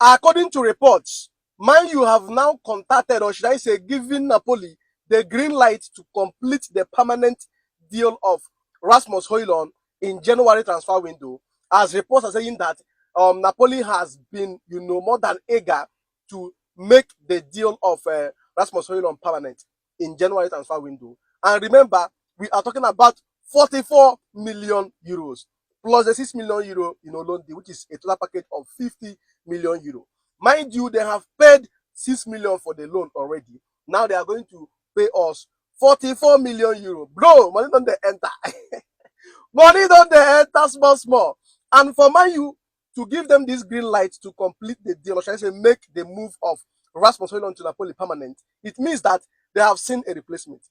According to reports, Man U have now contacted, or should I say, given Napoli the green light to complete the permanent deal of Rasmus Højlund in January transfer window, as reports are saying that Napoli has been, more than eager to make the deal of Rasmus Højlund permanent in January transfer window. And remember, we are talking about 44 million euros plus the 6 million euro, loan deal, which is a total package of 50 million euro. Mind you, they have paid 6 million for the loan already. Now they are going to pay us 44 million euro. Bro, money don't they enter. Money don't they enter small. And for Man U to give them this green light to complete the deal, or should I say make the move of Rasmus Højlund to Napoli permanent, it means that they have seen a replacement.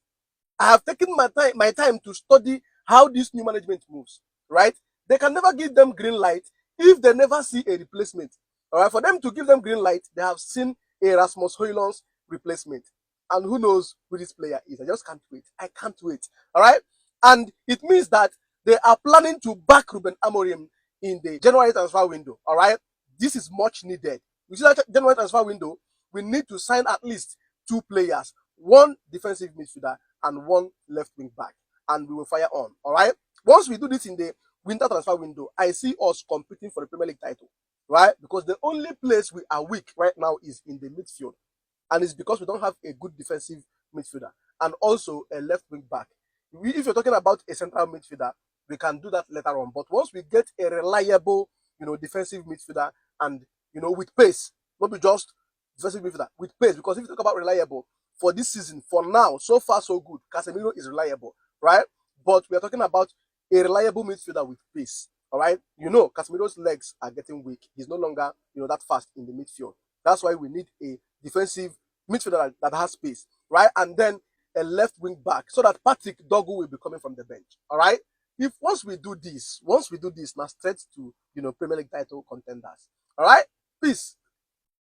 I have taken my time to study how this new management moves, right? They can never give them green light if they never see a replacement. All right, for them to give them green light, they have seen a Rasmus Højlund's replacement. And who knows who this player is? I just can't wait. I can't wait. All right? And it means that they are planning to back Ruben Amorim in the January transfer window. All right? This is much needed. You see that January transfer window, we need to sign at least 2 players, 1 defensive midfielder and 1 left wing back. And we will fire on. All right? Once we do this in the winter transfer window, I see us competing for the Premier League title. Right? Because the only place we are weak right now is in the midfield. And it's because we don't have a good defensive midfielder and also a left wing back. If you're talking about a central midfielder, we can do that later on. But once we get a reliable, defensive midfielder and, with pace, not be just defensive midfielder, with pace. Because if you talk about reliable, for this season, for now, so far so good, Casemiro is reliable, right? But we are talking about a reliable midfielder with pace. All right, Casemiro's legs are getting weak. He's no longer, that fast in the midfield. That's why we need a defensive midfielder that has space, right? And then a left wing back so that Patrick Dogu will be coming from the bench. All right. Once we do this, now straight to Premier League title contenders. All right. Peace.